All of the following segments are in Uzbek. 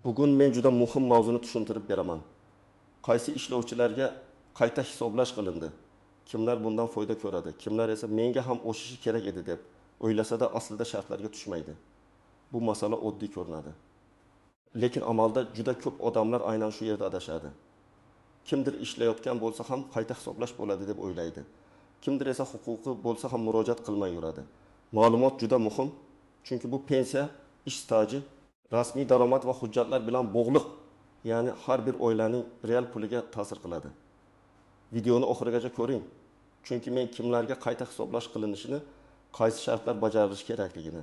Bugun men juda muhim mavzuni tushuntirib beraman. Qaysi ishlovchilarga qayta hisoblash qilindi? Kimlar bundan foyda ko'radi? Kimlar esa menga ham o'shishi kerak edi deb o'ylasa-da aslida shartlarga tushmaydi. Bu masala oddiy ko'rinadi. Lekin amalda juda ko'p odamlar aynan shu yerda adashadi. Kimdir ishlayotgan bo'lsa ham qayta hisoblash bo'ladi deb o'ylaydi. Kimdir esa huquqi bo'lsa ham murojaat qilmay yuradi. Ma'lumot juda muhim, chunki bu pensiya, ish staji, rasmiy daromad va hujjatlar bilan bog'liq, ya'ni har bir oilaning real puliga ta'sir qiladi. Videoni oxirigacha ko'ring, chunki men kimlarga qayta hisoblash qilinishini, qaysi shartlar bajarilishi kerakligini,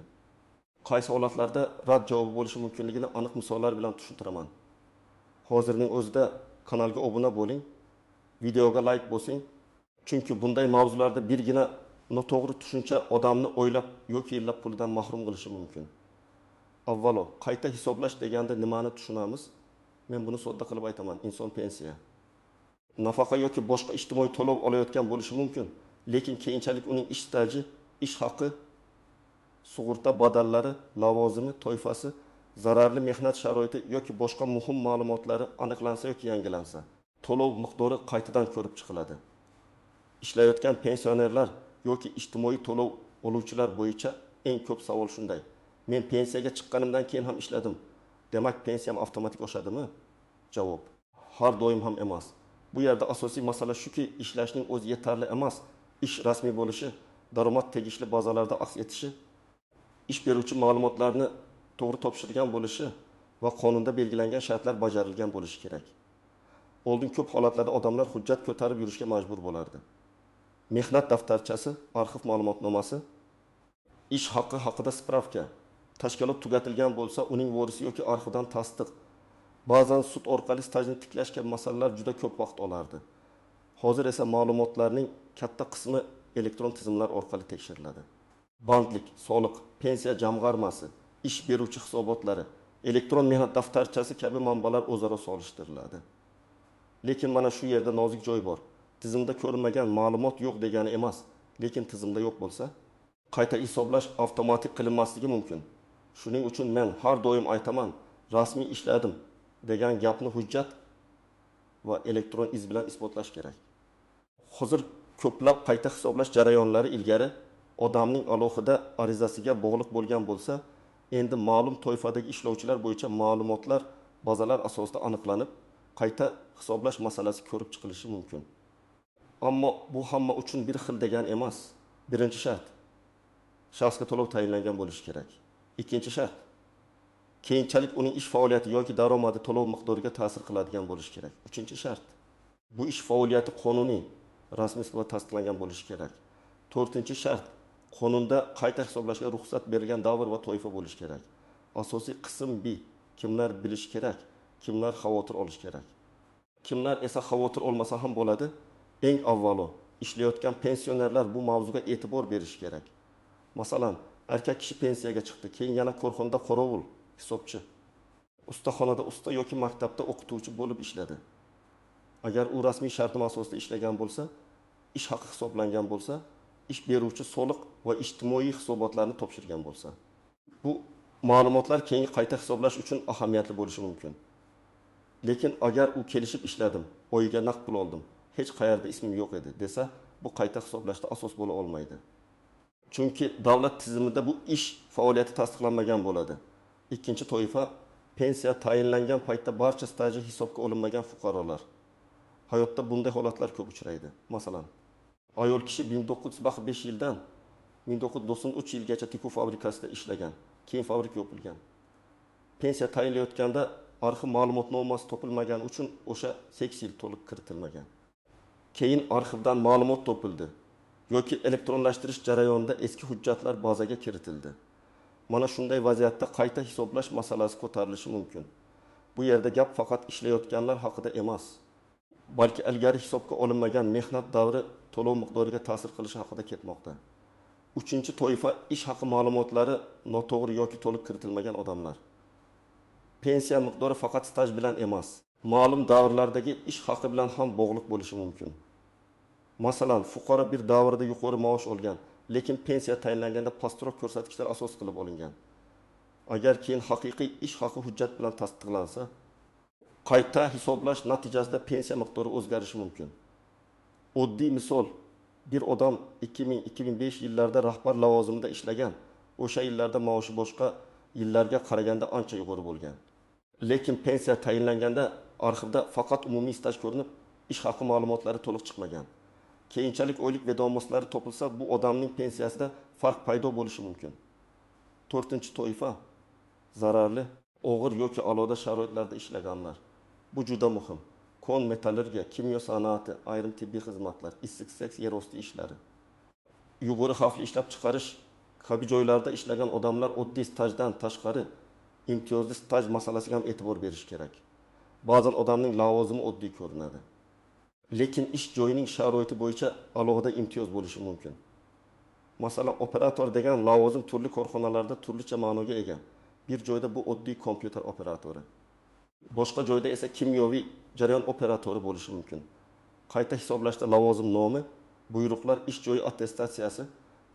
qaysi holatlarda rad javobi bo'lishi mumkinligini aniq misollar bilan tushuntiraman. Hozirning o'zida kanalga obuna bo'ling, videoga like bosing, chunki bunday mavzularda birgina noto'g'ri tushuncha odamni o'ylab yoki yillab pulidan mahrum qilishi mumkin. Avvalo, qayta hisoblash deganda nimani tushunamiz? Men buni sodda qilib aytaman. Inson pensiya, nafaqa yoki boshqa ijtimoiy to'lov olayotgan bo'lishi mumkin, lekin keyinchalik uning ish staji, ish haqi, sug'urta badallari, lavozimi, toifasi, zararli mehnat sharoiti yoki boshqa muhim ma'lumotlari aniqlansa yoki yangilansa, to'lov miqdori qaytadan ko'rib chiqiladi. Ishlayotgan pensionerlar yoki ijtimoiy to'lov oluvchilar bo'yicha eng ko'p savol shunday: men pensiyaga chiqqanimdan keyin ham ishladim. Demak, pensiyam avtomatik oshadimi? Javob: har doim ham emas. Bu yerda asosiy masala shuki, ishlashning o'zi yetarli emas. Ish rasmiy bo'lishi, daromad tegishli bazalarda aks etishi, ish beruvchi ma'lumotlarni to'g'ri topshirgan bo'lishi va qonunda belgilangan shartlar bajarilgan bo'lishi kerak. Oldin ko'p holatlarda odamlar hujjat ko'tarib yurishga majbur bo'lardi. Mehnat daftarchasi, arxiv ma'lumotnomasi, ish haqqi haqida spravka, tashkilot tugatilgan bo'lsa, uning vorisi yoki arxivdan tasdiq, ba'zan sud orqali stajni tiklash kabi masalalar juda ko'p vaqt olardi. Hozir esa ma'lumotlarning katta qismi elektron tizimlar orqali tekshiriladi. Bandlik, soliq, pensiya jamg'armasi, ish beruvchi hisobotlari, elektron mehnat daftarchasi kabi manbalar o'zaro solishtiriladi. Lekin mana shu yerda nozik joy bor. Tizimda ko'rilmagan ma'lumot yo'q degani emas, lekin tizimda yo'q bo'lsa, qayta hisoblash avtomatik qilinmasligi mumkin. Shuning uchun men har doim aytaman, rasmiy ishladim degan gapni hujjat va elektron iz bilan isbotlash kerak. Hozir ko'plab qayta hisoblash jarayonlari ilgari odamning alohida arizasiga bog'liq bo'lgan bo'lsa, endi ma'lum toifadagi ishlovchilar bo'yicha ma'lumotlar bazalar asosida aniqlanib, qayta hisoblash masalasi ko'rib chiqilishi mumkin. Ammo bu hamma uchun bir xil degan emas. Birinchi shart: shaxsga to'lov tayinlangan bo'lishi kerak. Ikkinchi shart: keyinchalik uning ish faoliyati yoki daromadi to'lov miqdoriga ta'sir qiladigan bo'lishi kerak. Uchinchi shart: bu ish faoliyati qonuniy, rasmiy sifatida tasdiqlangan bo'lishi kerak. To'rtinchi shart: qonunda qayta hisoblashga ruxsat berilgan davr va toifa bo'lishi kerak. Asosiy qism B: kimlar bilish kerak, kimlar xavotir olish kerak. Kimlar esa xavotir olmasa ham bo'ladi? Eng avvalo, ishlayotgan pensionerlar bu mavzuga e'tibor berish kerak. Masalan, erkak kishi pensiyaga chiqdi, keyin yana korxonada qorovul, hisobchi, ustaxonada usta yoki maktabda o'qituvchi bo'lib ishladi. Agar u rasmiy shartnoma asosida ishlagan bo'lsa, ish haqi hisoblangan bo'lsa, ish beruvchi soliq va ijtimoiy hisobotlarni topshirgan bo'lsa, bu ma'lumotlar keyingi qayta hisoblash uchun ahamiyatli bo'lishi mumkin. Lekin agar u kelishib ishladim, oyiga naqd pul oldim, hech qayerda ismim yo'q edi desa, bu qayta hisoblashda asos bo'la olmaydi. Chunki davlat tizimida bu ish faoliyati tasdiqlanmagan bo'ladi. Ikkinchi toifa: pensiya tayinlangan paytda barcha staji hisobga olinmagan fuqarolar. Hayotda bunday holatlar ko'p uchraydi. Masalan, ayol kishi 1905 yildan 1993 yilgacha tikuv fabrikasida ishlagan, keyin fabrika yopilgan. Pensiya tayinlayotganda arxiv ma'lumotnomasi topilmagani uchun o'sha 8 yil to'liq kiritilmagan. Keyin arxivdan ma'lumot topildi yoki elektronlashtirish jarayonida eski hujjatlar bazaga kiritildi. Mana shunday vaziyatda qayta hisoblash masalasi ko'tarilishi mumkin. Bu yerda gap faqat ishlayotganlar haqida emas, balki ilgari hisobga olinmagan mehnat davri to'lov miqdoriga ta'sir qilishi haqida ketmoqda. Uchinchi toifa: ish haqi ma'lumotlari noto'g'ri yoki to'liq kiritilmagan odamlar. Pensiya miqdori faqat staj bilan emas, ma'lum davrlardagi ish haqi bilan ham bog'liq bo'lishi mumkin. Masalan, fuqaro bir davrda yuqori maosh olgan, lekin pensiya tayinlanganda pastroq ko'rsatkichlar asos qilib olingan. Agar keyin haqiqiy ish haqi hujjat bilan tasdiqlansa, qayta hisoblash natijasida pensiya miqdori o'zgarishi mumkin. Oddiy misol, bir odam 2000-2005 yillarda rahbar lavozimida ishlagan. O'sha yillarda maoshi boshqa yillarga qaraganda ancha yuqori bo'lgan. Lekin pensiya tayinlanganda arxivda faqat umumiy staj ko'rinib, ish haqi ma'lumotlari to'liq chiqmagan. Keyinchalik oylik vedomoslari topilsa, bu odamning pensiyasida farq paydo bo'lishi mumkin. 4-toifa zararli, og'ir yoki aloda sharoitlarda ishlaganlar. Bu juda muhim. Kon metallurgiya, kimyo sanoati, ayrim tibbiy xizmatlar, issiq seks, yer osti ishlari. Yuqori xavfli ishlab chiqarish kabi joylarda ishlagan odamlar oddiy stajdan tashqari imtiyozli staj masalasiga ham e'tibor berish kerak. Ba'zan odamning lavozimi oddiy ko'rinadi. Lekin ish joyining sharoiti bo'yicha alohida imtiyoz bo'lishi mumkin. Masalan, operator degan lavozim turli korxonalarda turlicha ma'noga ega. Bir joyda bu oddiy kompyuter operatori. Boshqa joyda esa kimyoviy jarayon operatori bo'lishi mumkin. Qayta hisoblashda lavozim nomi, buyruqlar, ish joyi attestatsiyasi,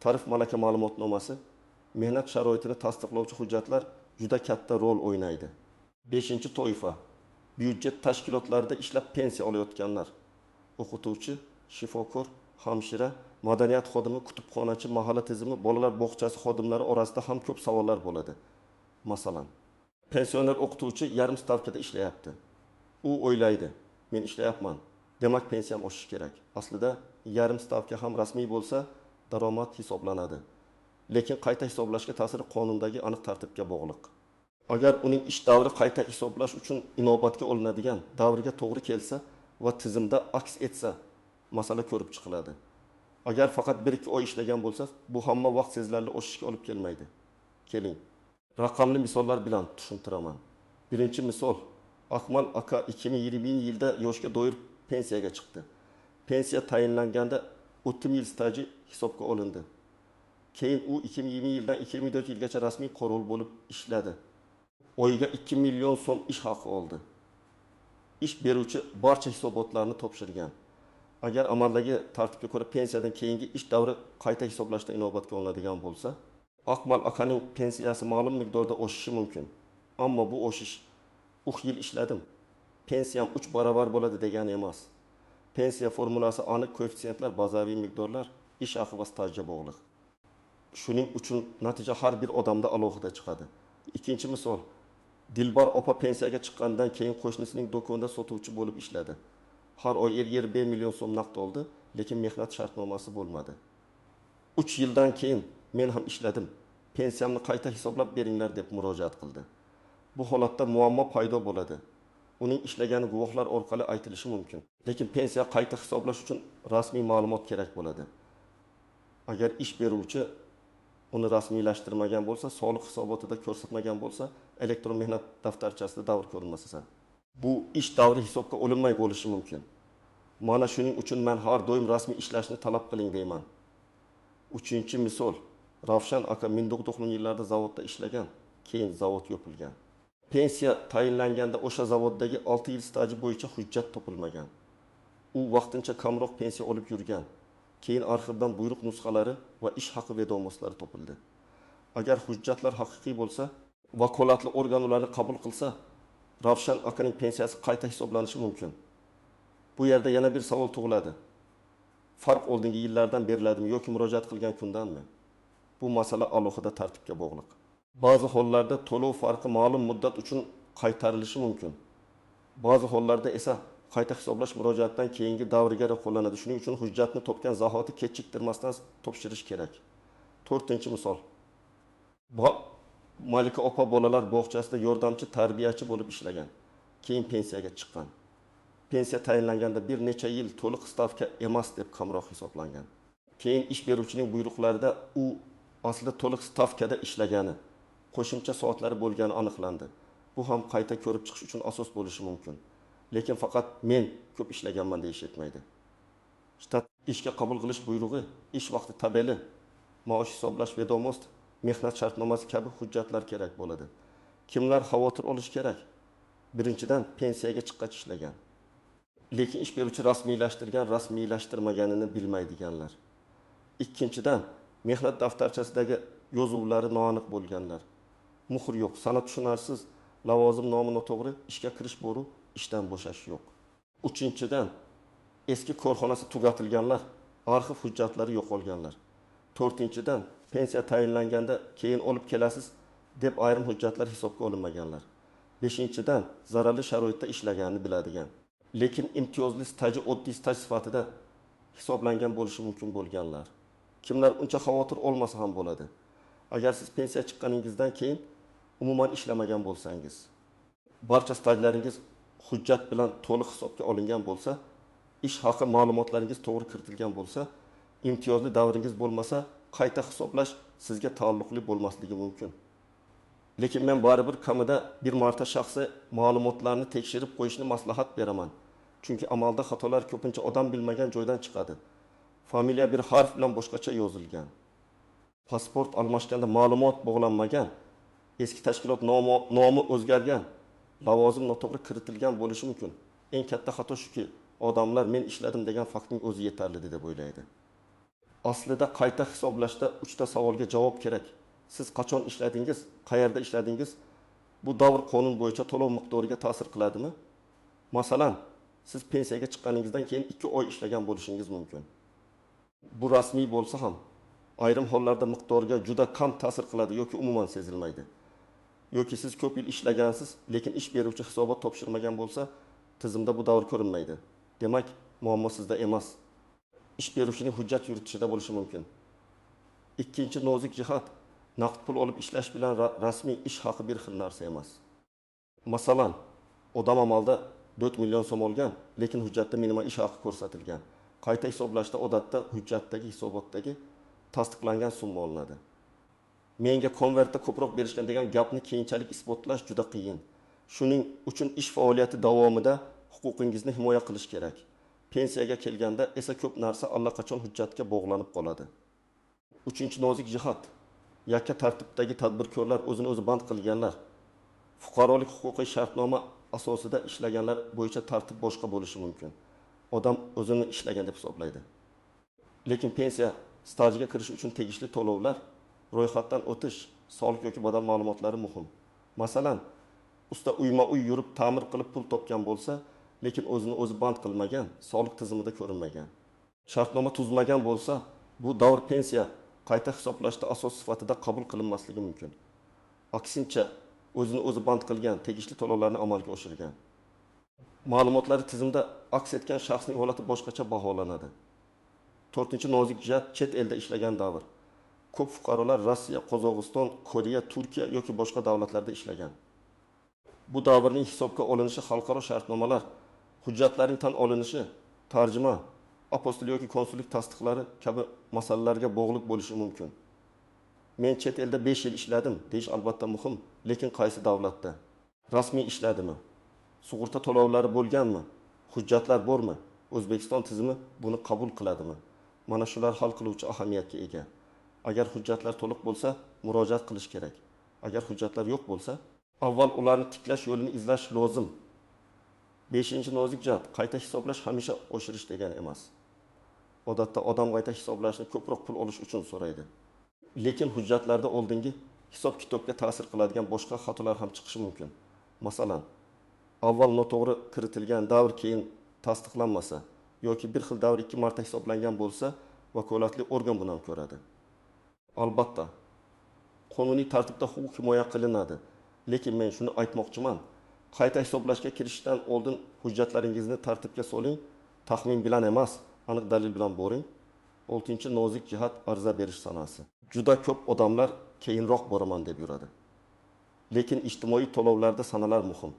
tarif malaka ma'lumotnomasi, mehnat sharoitini tasdiqlovchi hujjatlar juda katta rol o'ynaydi. 5-toifa byudjet tashkilotlarida ishlab pensiya olayotganlar. O'qituvchi, shifokor, hamshira, madaniyat xodimi, kutubxonachi, mahalla tizimi, bolalar bog'chasi xodimlari orasida ham ko'p savollar bo'ladi. Masalan, pensioner o'qituvchi yarim stavkada ishlayapti. U o'ylaydi, men ishlayapman, demak pensiyam oshishi kerak. Aslida yarim stavka ham rasmiy bo'lsa, daromad hisoblanadi. Lekin qayta hisoblashga ta'siri qonundagi aniq tartibga bog'liq. Agar uning ish davri qayta hisoblash uchun inobatga olinadigan davrga to'g'ri kelsa va tizimda aks etsa, masala ko'rib chiqiladi. Agar faqat 1-2 oy ishlagan bo'lsa, bu hamma vaqt sezilarli o'sishga olib kelmaydi. Keling, raqamli misollar bilan tushuntiraman. Birinchi misol, Akmal aka 2020-yilda yoshga doir pensiyaga chiqdi. Pensiya tayinlanganda 30 yil staji hisobga olindi. Keyin u 2020 yildan 2024 yilgacha rasmiy qo'rg'on bo'lib ishladi. Oyiga 2 million so'm ish haqi oldi. Ish beruvchi barcha hisobotlarni topshirgan. Agar amaldagi tartibga ko'ra pensiyadan keyingi ish davri qayta hisoblashda inobatga olinadigan bo'lsa, Akmal akaning pensiyasi ma'lum miqdorda oshishi mumkin. Ammo bu oshish yil ishladim, pensiyam 3 barobar bo'ladi degani emas. Pensiya formulasi aniq koeffitsiyentlar, bazaviy miqdorlar, ish haqi va stajga bog'liq. Shuning uchun natija har bir odamda alohida chiqadi. Ikkinchi misol, Dilbar opa pensiyaga chiqqandan keyin qo'shnisining do'konida sotuvchi bo'lib ishladi. Har oy 1 million so'm naqd oldi, lekin mehnat shartnomasi bo'lmadi. 3 yildan keyin men ham ishladim, pensiyamni qayta hisoblab beringlar deb murojaat qildi. Bu holatda muammo paydo bo'ladi. Uning ishlagani guvohlar orqali aytilishi mumkin. Lekin pensiya qayta hisoblash uchun rasmiy ma'lumot kerak bo'ladi. Agar ish beruvchi uni rasmiylashtirmagan bo'lsa, soliq hisobotida ko'rsatmagan bo'lsa, elektron mehnat daftarchasida davr ko'rinmasa, bu ish davri hisobga olinmay bo'lishi mumkin. Mana shuning uchun men har doim rasmiy ishlashni talab qiling deyman. 3-misol, Ravshan aka 1990-yillarda zavodda ishlagan, keyin zavod yopilgan. Pensiya tayinlanganda o'sha zavoddagi 6 yil staji bo'yicha hujjat topilmagan. U vaqtincha kamroq pensiya olib yurgan. Keyin arxivdan buyruq nusxalari va ish haqi vedomoslari topildi. Agar hujjatlar haqiqiy bo'lsa, vakolatli organ ularni qabul qilsa, Ravshan akaning pensiyasi qayta hisoblanishi mumkin. Bu yerda yana bir savol tug'iladi. Farq oldingi yillardan beriladimi yoki murojaat qilgan kundanmi? Bu masala alohida tartibga bog'liq. Ba'zi hollarda to'lov farqi ma'lum muddat uchun qaytarilishi mumkin. Ba'zi hollarda esa qayta hisoblash murojaatdan keyingi davriga qo'llanadi. Shuning uchun hujjatni topgan zahoti kechiktirmasdan topshirish kerak. 4-misol. Malika opa bolalar bog'chasida yordamchi tarbiyachi bo'lib ishlagan. Keyin pensiyaga chiqqan. Pensiya tayinlanganda bir necha yil to'liq stavka emas deb kamroq hisoblangan. Keyin ish beruvchining buyruqlarida u aslida to'liq stavkada ishlagani, qo'shimcha soatlari bo'lgani aniqlandi. Bu ham qayta ko'rib chiqish uchun asos bo'lishi mumkin. Lekin faqat men ko'p ishlaganman deyish yetmaydi. Shtat ishga qabul qilish buyrug'i, ish vaqti tabeli, maosh hisoblash vedomost, mehnat shartnomasi kabi hujjatlar kerak bo'ladi. Kimlar xavotir olish kerak? Birinchidan, pensiyaga chiqqach ishlagan. Lekin ish beruvchi rasmiylashtirgan, rasmiylashtirmaganini bilmaydiganlar. Ikkinchidan, mehnat daftarchasidagi yozuvlari noaniq bo'lganlar. muhr yo'q, san'at tushunarsiz, lavozim nomi noto'g'ri, ishga kirish bo'ru, ishdan bo'shash yo'q. Uchinchidan, eski korxonasi tugatilganlar, arxiv hujjatlari yo'qolganlar. To'rtinchidan, pensiya tayinlanganda keyin olib kelasiz deb ayrim hujjatlar hisobga olinmaganlar. Beshinchidan, zararli sharoitda ishlaganini biladigan, lekin imtiyozli staji oddiy staj sifatida hisoblangan bo'lishi mumkin bo'lganlar. Kimlar uncha xavotir olmasa ham bo'ladi. Agar siz pensiya chiqqaningizdan keyin umuman ishlamagan bo'lsangiz, barcha stajlaringiz hujjat bilan to'liq hisobga olingan bo'lsa, ish haqi ma'lumotlaringiz to'g'ri kiritilgan bo'lsa, imtiyozli davringiz bo'lmasa, qayta hisoblash sizga taalluqli bo'lmasligi mumkin. Lekin men baribir kamida bir marta shaxsiy ma'lumotlarni tekshirib qo'yishni maslahat beraman. Chunki amalda xatolar ko'pincha odam bilmagan joydan chiqadi. Familiya bir harf bilan boshqacha yozilgan. Pasport almashganda ma'lumot bog'lanmagan, eski tashkilot nomi o'zgargan, lavozim noto'g'ri kiritilgan bo'lishi mumkin. Eng katta xato shuki, odamlar men ishladim degan faktning o'zi yetarli deb o'ylaydi. Aslida qayta hisoblashda 3 ta savolga javob kerak. Siz qachon ishladingiz, qayerda ishladingiz? Bu davr qonun bo'yicha to'lov miqdoriga ta'sir qiladimi? Masalan, siz pensiyaga chiqqaningizdan keyin 2 oy ishlagan bo'lishingiz mumkin. Bu rasmiy bo'lsa ham, ayrim hollarda miqdorga juda kam ta'sir qiladi yoki umuman sezilmaydi. Yoki siz ko'p yil ishlagansiz, lekin ish beruvchi hisobot topshirmagan bo'lsa, tizimda bu davr ko'rinmaydi. Demak, muammo sizda emas. Ish beruvchining hujjat yuritishida bo'lishi mumkin. Ikkinchi nozik jihat, naqd pul olib ishlash bilan rasmiy ish haqi bir xil narsa emas. Masalan, odam amalda 4 million so'm olgan, lekin hujjatda minimal ish haqi ko'rsatilgan. Qayta hisoblashda odatda hujjatdagi hisobotdagi tasdiqlangan summa olinadi. Menga konvertda ko'proq berishgan degan gapni keyinchalik isbotlash juda qiyin. Shuning uchun ish faoliyati davomida huquqingizni himoya qilish kerak. Pensiyaga kelganda esa ko'p narsa allaqachon hujjatga bog'lanib qoladi. Uchinchi nozik jihat, yakka tartibdagi tadbirkorlar o'zini o'zi band qilganlar, fuqarolik huquqiy shartnoma asosida ishlaganlar bo'yicha tartib boshqa bo'lishi mumkin. Odam o'zini ishlagan deb hisoblaydi. Lekin pensiya stajiga kirish uchun tegishli to'lovlar, ro'yxatdan o'tish, soliq yoki badal ma'lumotlari muhim. Masalan, usta uyma-uy yurib ta'mir qilib pul topgan bo'lsa, lekin o'zini o'zi band qilmagan, soliq tizimida ko'rinmagan. Shartnoma tuzmagan bo'lsa, bu davr pensiya qayta hisoblashda asos sifatida qabul qilinmasligi mumkin. Aksincha, o'zini o'zi band qilgan, tegishli to'lovlarni amalga oshirgan. Ma'lumotlari tizimda aks etgan shaxsning holati boshqacha baholanadi. 4-nozik jihat chet elda ishlagan davr. Ko'p fuqarolar Rossiya, Qozog'iston, Koreya, Turkiya yoki boshqa davlatlarda ishlagan. Bu davrning hisobga olinishi xalqaro shartnomalar, hujjatlarning tan olinishi, tarjima, apostil yoki konsullik tasdiqlari kabi masalalarga bog'liq bo'lishi mumkin. Men chet elda 5 yil ishladim deyish albatta muhim, lekin qaysi davlatda? Rasmiy ishladimi? Sug'urta to'lovlari bo'lganmi? Hujjatlar bormi? O'zbekiston tizimi buni qabul qiladimi? Mana shular hal qiluvchi ahamiyatga ega. Agar hujjatlar to'liq bo'lsa, murojaat qilish kerak. Agar hujjatlar yo'q bo'lsa, avval ularni tiklash yo'lini izlash lozim. 5-nozik jihat, qayta hisoblash hamisha oshirish degani emas. Odatda odam qayta hisoblashni ko'proq pul olish uchun so'raydi. Lekin hujjatlarda oldingi hisob-kitobga ta'sir qiladigan boshqa xatolar ham chiqishi mumkin. Masalan, avval noto'g'ri kiritilgan davr keyin tasdiqlanmasa yoki bir xil davr 2 marta hisoblangan bo'lsa, vakolatli organ bundan ko'radi. Albatta, qonuniy tartibda huquq himoya qilinadi. Lekin men shuni aytmoqchiman. Qayta hisoblashga kirishdan oldin hujjatlaringizni tartibga soling, taxmin bilan emas, aniq dalil bilan boring. 6-nozik jihat ariza berish sanasi. Juda ko'p odamlar keyinroq boraman deb yuradi. Lekin ijtimoiy to'lovlarda sanalar muhim.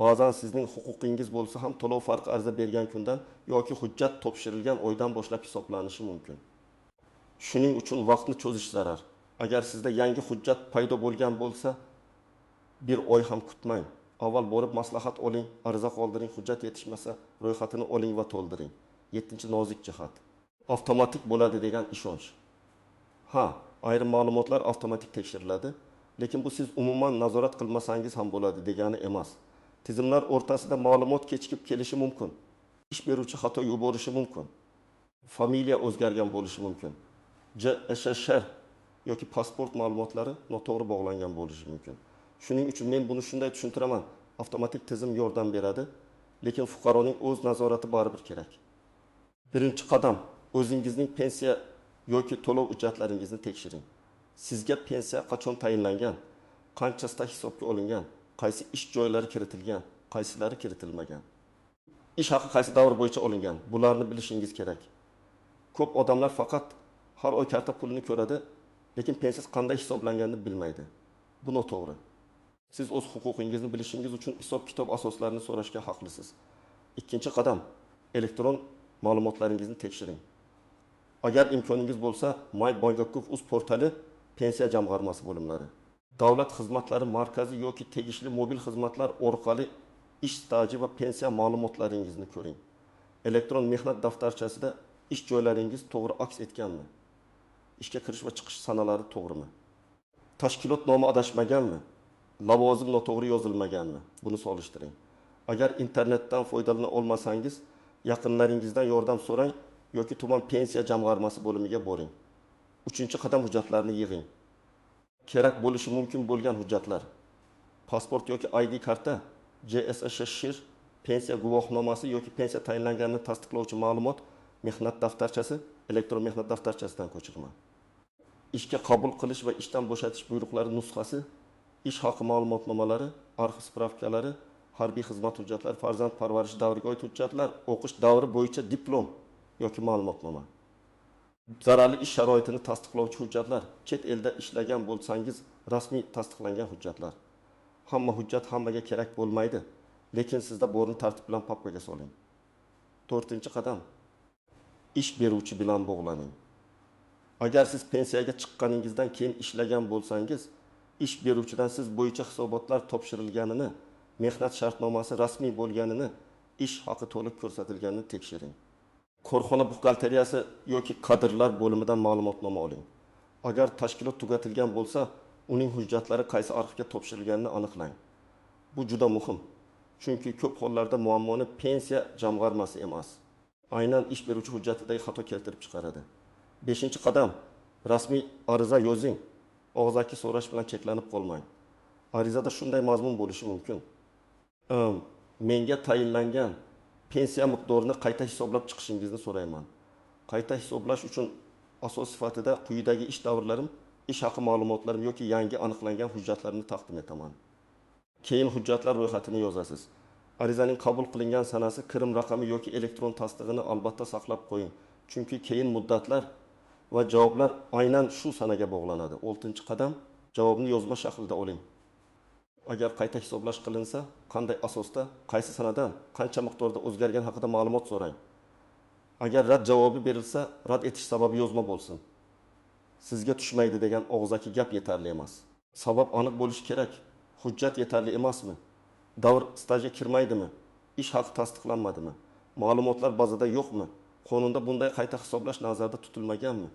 Ba'zan sizning huquqingiz bo'lsa ham to'lov farqi ariza bergan kundan yoki hujjat topshirilgan oydan boshlab hisoblanishi mumkin. Shuning uchun vaqtni cho'zish zarar. Agar sizda yangi hujjat paydo bo'lgan bo'lsa, bir oy ham kutmang. Avval borib maslahat oling, ariza qoldiring, hujjat yetishmasa, ro'yxatini oling va to'ldiring. 7-nozik jihat. Avtomatik bo'ladi degan ishonch. Ha, ayrim ma'lumotlar avtomatik tekshiriladi, lekin bu siz umuman nazorat qilmasangiz ham bo'ladi degani emas. Tizimlar o'rtasida ma'lumot kechikib kelishi mumkin. Ish beruvchi xato yuborishi mumkin. Familiya o'zgargan bo'lishi mumkin. JSSR yoki pasport ma'lumotlari noto'g'ri bog'langan bo'lishi mumkin. Shuning uchun men buni shunday tushuntiraman. Avtomatik tizim yordam beradi, lekin fuqaroning o'z nazorati baribir kerak. Birinchi qadam, o'zingizning pensiya yoki to'lov hujjatlaringizni tekshiring. Sizga pensiya qachon tayinlangan, qanchasida hisobga olingan, qaysi ish joylari kiritilgan, qaysilari kiritilmagan. Ish haqi qaysi davr bo'yicha olingan, bularni bilishingiz kerak. Ko'p odamlar faqat har oy karta pulini ko'radi, lekin pensiyasi qanday hisoblanganini bilmaydi. Bu noto'g'ri. Siz o'z huquqingizni bilishingiz uchun hisob-kitob asoslarini so'rashga haqlisiz. Ikkinchi qadam, elektron ma'lumotlaringizni tekshiring. Agar imkoningiz bo'lsa, MyBankGov.uz portali pensiya jamg'armasi bo'limlari, davlat xizmatlari markazi yoki tegishli mobil xizmatlar orqali ish staji va pensiya ma'lumotlaringizni ko'ring. Elektron mehnat daftarchasida ish joylaringiz to'g'ri aks etganmi? Ishga kirish va chiqish sanalari to'g'rimi? Tashkilot nomi adashmaganmi? Lavozim noto'g'ri yozilmaganmi? Buni solishtiring. Agar internetdan foydalana olmasangiz, yaqinlaringizdan yordam so'rang yoki tuman pensiya jamg'armasi bo'limiga boring. Uchinchi qadam, hujjatlarni yig'ing. Kerak bo'lishi mumkin bo'lgan hujjatlar: pasport yoki ID karta, JSSSHIR, pensiya guvohnomasi yoki pensiya tayinlanganini tasdiqlovchi ma'lumot, mehnat daftarchasi, elektron mehnat daftarchasidan ko'chirma. Ishga qabul qilish va ishdan bo'shatish buyruqlari nusxasi, ish haqi ma'lumotnomalari, arxiv spravkalari, harbiy xizmat hujjatlari, farzand parvarishi davriga oid hujjatlar, o'qish davri bo'yicha diplom yoki ma'lumotnoma. Zararli ish sharoitini tasdiqlovchi hujjatlar, chet elda ishlagan bo'lsangiz, rasmiy tasdiqlangan hujjatlar. Hamma hujjat hammaga kerak bo'lmaydi, lekin sizda borni tartib bilan papkaga soling. 4-qadam, ish beruvchi bilan bog'laning. Agar siz pensiyaga chiqqaningizdan keyin ishlagan bo'lsangiz, ish beruvchidan siz bo'yicha hisobotlar topshirilganini, mehnat shartnomasi rasmiy bo'lganini, ish haqi to'liq ko'rsatilganini tekshiring. Korxona buxgalteriyasi yoki kadrlar bo'limidan ma'lumotnoma oling. Agar tashkilot tugatilgan bo'lsa, uning hujjatlari qaysi arxivga topshirilganini aniqlang. Bu juda muhim. Chunki ko'p hollarda muammoni pensiya jamg'armasi emas, aynan ish beruvchi hujjatidagi xato keltirib chiqaradi. 5-qadam, rasmiy ariza yozing. Og'zaki so'rash bilan cheklanib qolmang. Arizada shunday mazmun bo'lishi mumkin: menga tayinlangan pensiya miqdorini qayta hisoblab chiqishingizni so'rayman. Qayta hisoblash uchun asos sifatida quyidagi ish davrlarim, ish haqi ma'lumotlarim yoki yangi aniqlangan hujjatlarni taqdim etaman. Keyin hujjatlar ro'yxatini yozasiz. Arizaning qabul qilingan sanasi, kirim raqami yoki elektron tasdig'ini albatta saqlab qo'ying. Chunki keyin muddatlar va javoblar aynan shu sanaga bog'lanadi. 6-qadam, javobni yozma shaklida oling. Agar qayta hisoblash qilinsa, qanday asosda, qaysi sanadan, qancha miqdorda o'zgargan haqida ma'lumot so'rang. Agar rad javobi berilsa, rad etish sababi yozma bo'lsin. Sizga tushmaydi degan og'zaki gap yetarli emas. Sabab aniq bo'lishi kerak. Hujjat yetarli emasmi? Davr stajga kirmaydimi? Ish haqi tasdiqlanmadimi? Ma'lumotlar bazada yo'qmi? Qonunda bunday qayta hisoblash nazarda tutilmaganmi?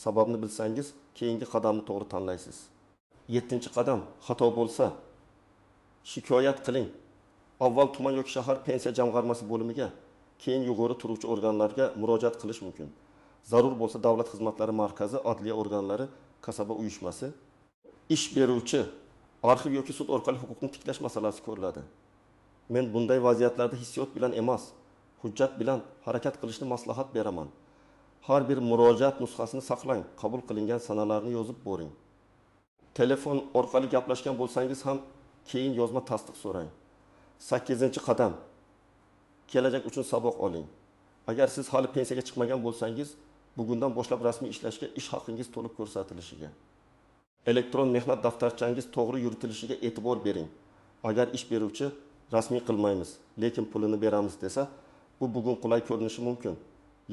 Sababni bilsangiz, keyingi qadamni to'g'ri tanlaysiz. 7-qadam, xato bo'lsa, shikoyat qiling. Avval tuman yoki shahar pensiya jamg'armasi bo'limiga, keyin yuqori turuvchi organlarga murojaat qilish mumkin. Zarur bo'lsa davlat xizmatlari markazi, adliya organlari, kasaba uyushmasi, ish beruvchi, arxiv yoki sud orqali huquqni tiklash masalasi ko'riladi. Men bunday vaziyatlarda hissiyot bilan emas, hujjat bilan harakat qilishni maslahat beraman. Har bir murojaat nusxasini saqlang, qabul qilingan sanalarni yozib boring. Telefon orqali gaplashgan bo'lsangiz ham keyin yozma tasdiq so'rang. 8-qadam, kelajak uchun saboq oling. Agar siz hali pensiyaga chiqmagan bo'lsangiz, bugundan boshlab rasmiy ishlashga, ish haqingiz to'liq ko'rsatilishiga, elektron mehnat daftarchangiz to'g'ri yuritilishiga e'tibor bering. Agar ish beruvchi rasmiy qilmaymiz, lekin pulini beramiz desa, bu bugun qulay ko'rinishi mumkin,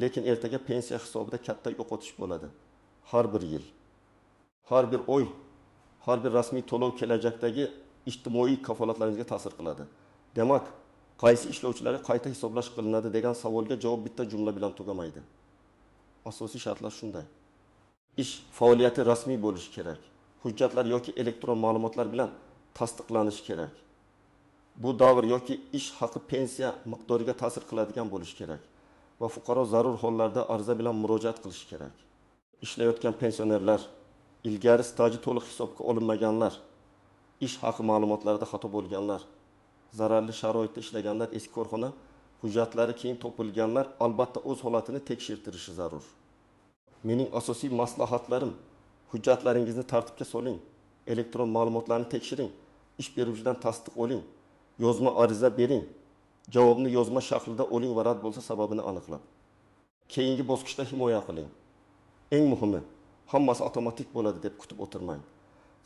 lekin ertaga pensiya hisobida katta yo'qotish bo'ladi. Har bir yil, har bir oy, har bir rasmiy to'lov kelajakdagi ijtimoiy kafolatlaringizga ta'sir qiladi. Demak, qaysi ishlovchilarga qayta hisoblash qilinadi degan savolga javob bitta jumla bilan tugamaydi. Asosiy shartlar shunday: ish faoliyati rasmiy bo'lishi kerak. Hujjatlar yoki elektron ma'lumotlar bilan tasdiqlanishi kerak. Bu davr yoki ish haqi pensiya miqdoriga ta'sir qiladigan bo'lishi kerak va fuqaro zarur hollarda ariza bilan murojaat qilishi kerak. Ishlayotgan pensionerlar, ilgari staji to'liq hisobga olinmaganlar, ish haqi ma'lumotlarida xato bo'lganlar, zararli sharoitda ishlaganlar, eski korxona hujjatlari keyin topilganlar albatta o'z holatini tekshirtirishi zarur. Mening asosiy maslahatlarim: hujjatlaringizni tartibga soling, elektron ma'lumotlarni tekshiring, ish beruvchidan tasdiq oling, yozma ariza bering, javobni yozma shaklida oling va rad bo'lsa sababini aniqlab. Keyingi bosqichda himoya qiling. Eng muhimi, hammasi avtomatik bo'ladi deb kutib o'tirmang.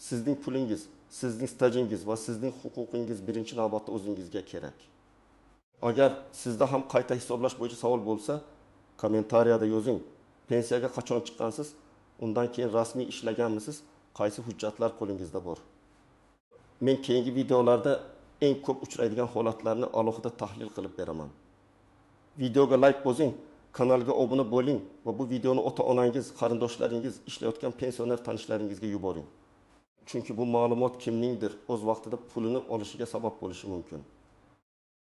Sizning pulingiz, sizning stajingiz va sizning huquqingiz birinchi navbatda o'zingizga kerak. Agar sizda ham qayta hisoblash bo'yicha savol bo'lsa, kommentariyada yozing. Pensiyaga qachon chiqqansiz? Undan keyin rasmiy ishlaganmisiz? Qaysi hujjatlar qo'lingizda bor? Men keyingi videolarda eng ko'p uchraydigan holatlarni alohida tahlil qilib beraman. Videoga like bosing, kanalga obuna bo'ling va bu videoni ota-onangiz, qarindoshlaringiz, ishlayotgan pensioner tanishlaringizga yuboring. Chunki bu ma'lumot kimningdir o'z vaqtida pulini olishiga sabab bo'lishi mumkin.